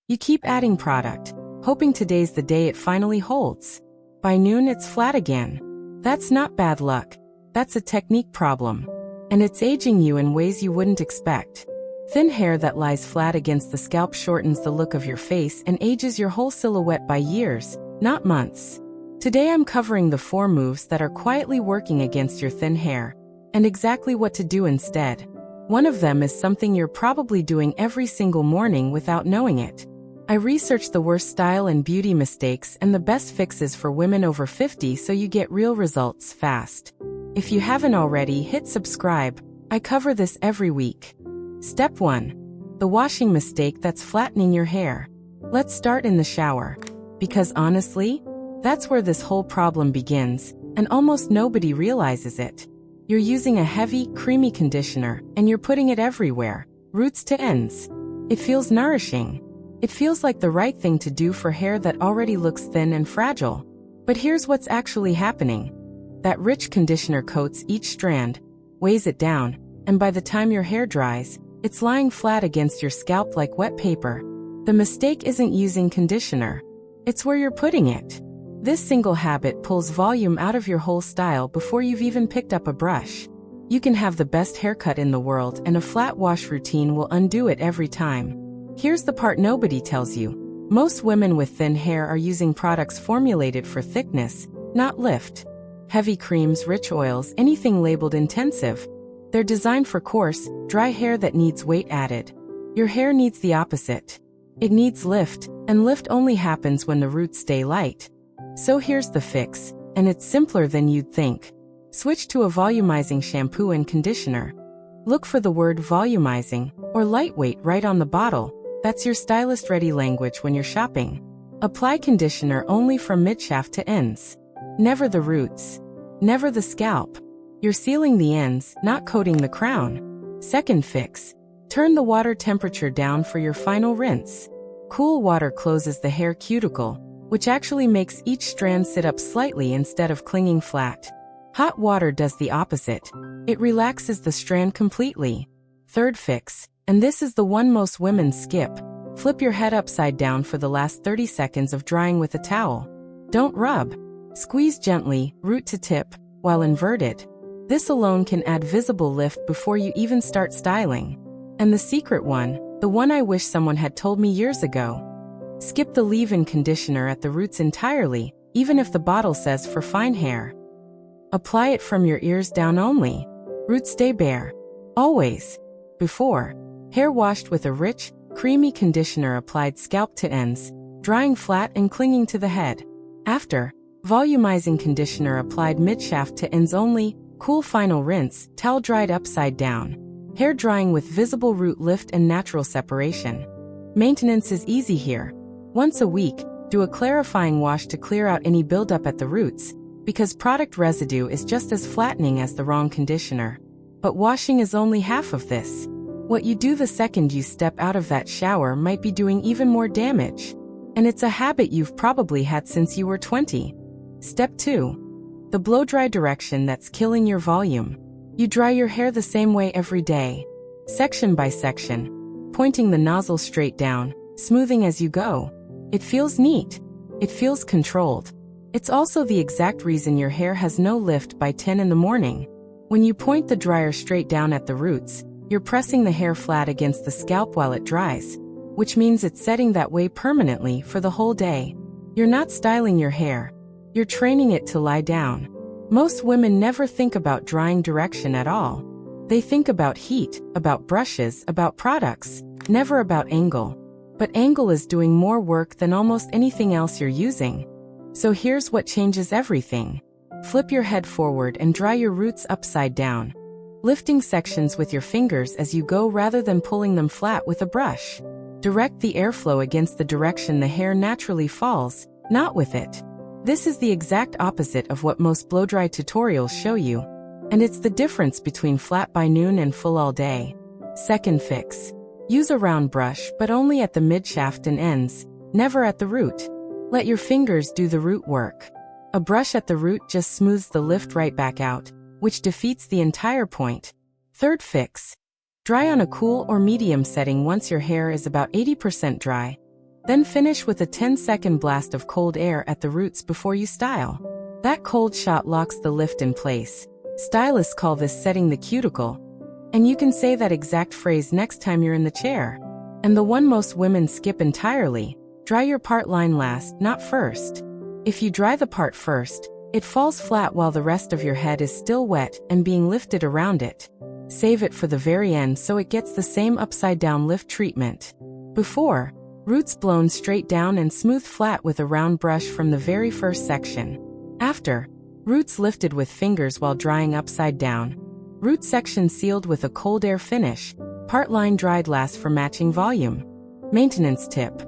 You keep adding product, hoping today's the day it finally holds. By noon it's flat again. That's not bad luck. That's a technique problem. And it's aging you in ways you wouldn't expect. Thin hair that lies flat against the scalp shortens the look of your face and ages your whole silhouette by years, not months. Today I'm covering the 4 moves that are quietly working against your thin hair, and exactly what to do instead. One of them is something you're probably doing every single morning without knowing it. I researched the worst style and beauty mistakes and the best fixes for women over 50 so you get real results fast. If you haven't already, hit subscribe. I cover this every week. Step 1. The washing mistake that's flattening your hair. Let's start in the shower. Because honestly, that's where this whole problem begins, and almost nobody realizes it. You're using a heavy, creamy conditioner, and you're putting it everywhere, roots to ends. It feels nourishing. It feels like the right thing to do for hair that already looks thin and fragile. But here's what's actually happening. That rich conditioner coats each strand, weighs it down, and by the time your hair dries, it's lying flat against your scalp like wet paper. The mistake isn't using conditioner. It's where you're putting it. This single habit pulls volume out of your whole style before you've even picked up a brush. You can have the best haircut in the world and a flat wash routine will undo it every time. Here's the part nobody tells you. Most women with thin hair are using products formulated for thickness, not lift. Heavy creams, rich oils, anything labeled intensive. They're designed for coarse, dry hair that needs weight added. Your hair needs the opposite. It needs lift, and lift only happens when the roots stay light. So here's the fix, and it's simpler than you'd think. Switch to a volumizing shampoo and conditioner. Look for the word volumizing, or lightweight right on the bottle. That's your stylist-ready language when you're shopping. Apply conditioner only from midshaft to ends. Never the roots. Never the scalp. You're sealing the ends, not coating the crown. Second fix. Turn the water temperature down for your final rinse. Cool water closes the hair cuticle, which actually makes each strand sit up slightly instead of clinging flat. Hot water does the opposite. It relaxes the strand completely. Third fix, and this is the one most women skip. Flip your head upside down for the last 30 seconds of drying with a towel. Don't rub. Squeeze gently, root to tip, while inverted. This alone can add visible lift before you even start styling. And the secret one, the one I wish someone had told me years ago. Skip the leave-in conditioner at the roots entirely, even if the bottle says for fine hair. Apply it from your ears down only. Roots stay bare. Always. Before. Hair washed with a rich, creamy conditioner applied scalp to ends, drying flat and clinging to the head. After. Volumizing conditioner applied midshaft to ends only, cool final rinse, towel dried upside down. Hair drying with visible root lift and natural separation. Maintenance is easy here. Once a week, do a clarifying wash to clear out any buildup at the roots, because product residue is just as flattening as the wrong conditioner. But washing is only half of this. What you do the second you step out of that shower might be doing even more damage. And it's a habit you've probably had since you were 20. Step 2. The blow-dry direction that's killing your volume. You dry your hair the same way every day. Section by section. Pointing the nozzle straight down, smoothing as you go. It feels neat. It feels controlled. It's also the exact reason your hair has no lift by 10 in the morning. When you point the dryer straight down at the roots, you're pressing the hair flat against the scalp while it dries, which means it's setting that way permanently for the whole day. You're not styling your hair. You're training it to lie down. Most women never think about drying direction at all. They think about heat, about brushes, about products, never about angle. But angle is doing more work than almost anything else you're using. So here's what changes everything. Flip your head forward and dry your roots upside down. Lifting sections with your fingers as you go rather than pulling them flat with a brush. Direct the airflow against the direction the hair naturally falls, not with it. This is the exact opposite of what most blow-dry tutorials show you. And it's the difference between flat by noon and full all day. Second fix. Use a round brush, but only at the midshaft and ends, never at the root. Let your fingers do the root work. A brush at the root just smooths the lift right back out, which defeats the entire point. Third fix. Dry on a cool or medium setting once your hair is about 80% dry. Then finish with a 10-second blast of cold air at the roots before you style. That cold shot locks the lift in place. Stylists call this setting the cuticle. And you can say that exact phrase next time you're in the chair. And the one most women skip entirely: dry your part line last, not first. If you dry the part first, it falls flat while the rest of your head is still wet and being lifted around it. Save it for the very end so it gets the same upside-down lift treatment. Before, roots blown straight down and smooth flat with a round brush from the very first section. After, roots lifted with fingers while drying upside down. Root section sealed with a cold air finish. Part line dried last for matching volume. Maintenance tip: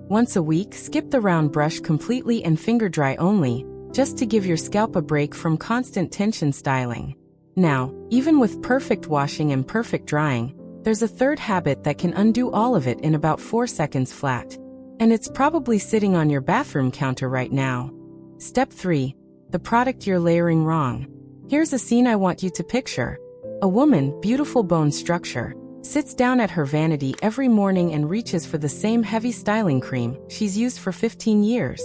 once a week, skip the round brush completely and finger dry only, just to give your scalp a break from constant tension styling. Now, even with perfect washing and perfect drying, there's a third habit that can undo all of it in about 4 seconds flat. And it's probably sitting on your bathroom counter right now. Step 3. The product you're layering wrong. Here's a scene I want you to picture. A woman, beautiful bone structure, sits down at her vanity every morning and reaches for the same heavy styling cream she's used for 15 years.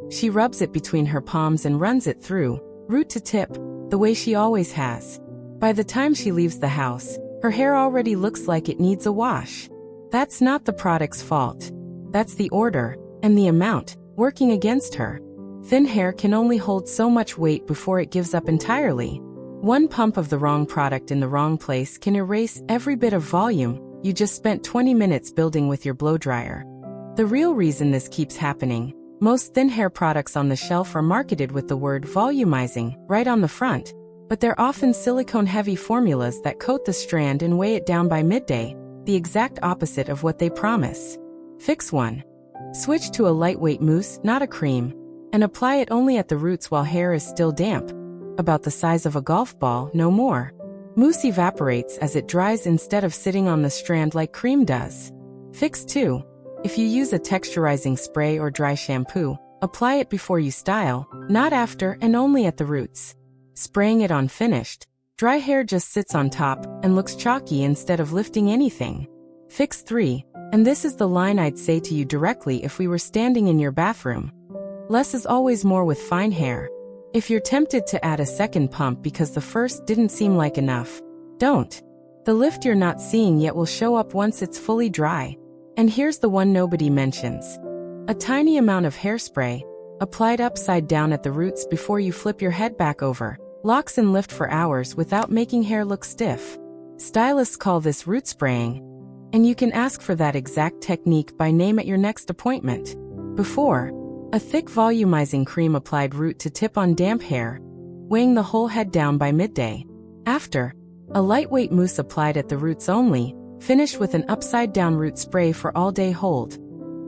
She rubs it between her palms and runs it through, root to tip, the way she always has. By the time she leaves the house, her hair already looks like it needs a wash. That's not the product's fault. That's the order, and the amount, working against her. Thin hair can only hold so much weight before it gives up entirely. One pump of the wrong product in the wrong place can erase every bit of volume you just spent 20 minutes building with your blow dryer. The real reason this keeps happening: most thin hair products on the shelf are marketed with the word volumizing right on the front, but they're often silicone-heavy formulas that coat the strand and weigh it down by midday, the exact opposite of what they promise. Fix 1. Switch to a lightweight mousse, not a cream, and apply it only at the roots while hair is still damp, about the size of a golf ball, no more. Mousse evaporates as it dries instead of sitting on the strand like cream does. Fix 2. If you use a texturizing spray or dry shampoo, apply it before you style, not after, and only at the roots. Spraying it on finished, dry hair just sits on top and looks chalky instead of lifting anything. Fix 3, and this is the line I'd say to you directly if we were standing in your bathroom. Less is always more with fine hair. If you're tempted to add a second pump because the first didn't seem like enough, don't. The lift you're not seeing yet will show up once it's fully dry. And here's the one nobody mentions. A tiny amount of hairspray, applied upside down at the roots before you flip your head back over, locks and lift for hours without making hair look stiff. Stylists call this root spraying, and you can ask for that exact technique by name at your next appointment. Before, a thick volumizing cream applied root to tip on damp hair, weighing the whole head down by midday. After, a lightweight mousse applied at the roots only, finish with an upside-down root spray for all-day hold.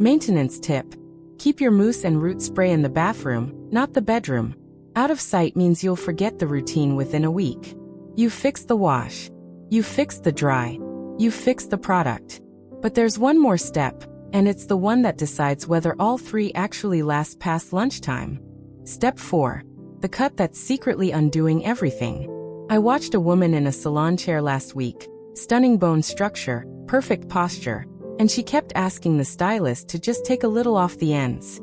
Maintenance tip: keep your mousse and root spray in the bathroom, not the bedroom. Out of sight means you'll forget the routine within a week. You've fixed the wash. You've fixed the dry. You've fixed the product. But there's one more step, and it's the one that decides whether all 3 actually last past lunchtime. Step 4. The cut that's secretly undoing everything. I watched a woman in a salon chair last week. Stunning bone structure, perfect posture, and she kept asking the stylist to just take a little off the ends.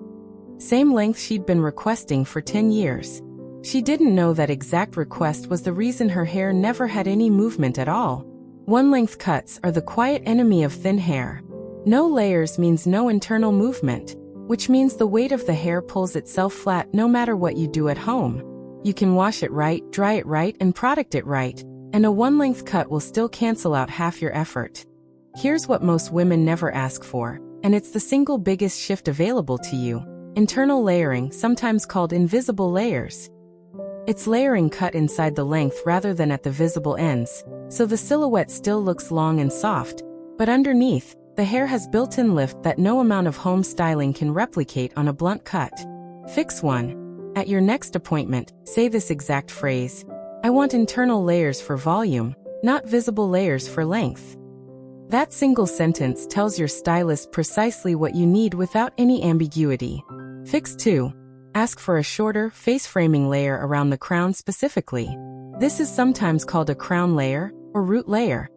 Same length she'd been requesting for 10 years. She didn't know that exact request was the reason her hair never had any movement at all. One-length cuts are the quiet enemy of thin hair. No layers means no internal movement, which means the weight of the hair pulls itself flat no matter what you do at home. You can wash it right, dry it right, and product it right, and a one-length cut will still cancel out half your effort. Here's what most women never ask for, and it's the single biggest shift available to you: internal layering, sometimes called invisible layers. It's layering cut inside the length rather than at the visible ends, so the silhouette still looks long and soft, but underneath, the hair has built-in lift that no amount of home styling can replicate on a blunt cut. Fix 1. At your next appointment, say this exact phrase: I want internal layers for volume, not visible layers for length. That single sentence tells your stylist precisely what you need without any ambiguity. Fix 2. Ask for a shorter, face-framing layer around the crown specifically. This is sometimes called a crown layer or root layer,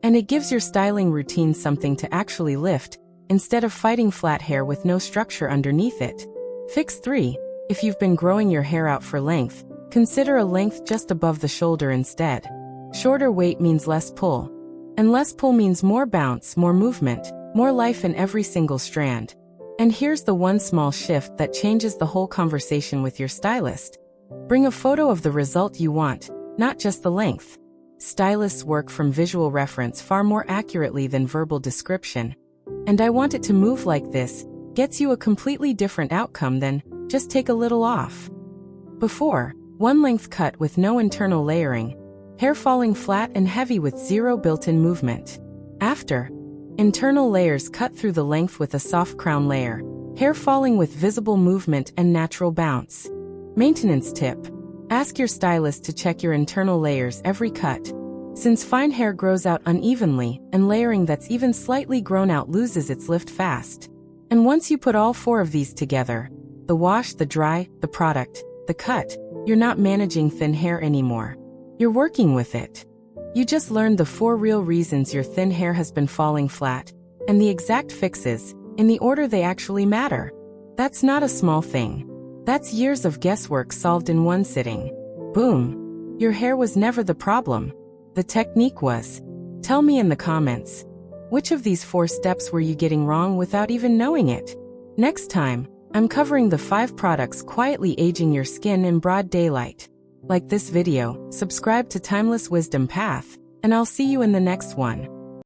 and it gives your styling routine something to actually lift, instead of fighting flat hair with no structure underneath it. Fix 3. If you've been growing your hair out for length, consider a length just above the shoulder instead. Shorter weight means less pull. And less pull means more bounce, more movement, more life in every single strand. And here's the one small shift that changes the whole conversation with your stylist. Bring a photo of the result you want, not just the length. Stylists work from visual reference far more accurately than verbal description. And I want it to move like this gets you a completely different outcome than just take a little off. Before, one length cut with no internal layering, hair falling flat and heavy with zero built-in movement. After, internal layers cut through the length with a soft crown layer, hair falling with visible movement and natural bounce. Maintenance tip: ask your stylist to check your internal layers every cut, since fine hair grows out unevenly and layering that's even slightly grown out loses its lift fast. And once you put all 4 of these together, the wash, the dry, the product, the cut, you're not managing thin hair anymore. You're working with it. You just learned the 4 real reasons your thin hair has been falling flat, and the exact fixes, in the order they actually matter. That's not a small thing. That's years of guesswork solved in one sitting. Boom. Your hair was never the problem. The technique was. Tell me in the comments. Which of these 4 steps were you getting wrong without even knowing it? Next time, I'm covering the 5 products quietly aging your skin in broad daylight. Like this video, subscribe to Timeless Wisdom Path, and I'll see you in the next one.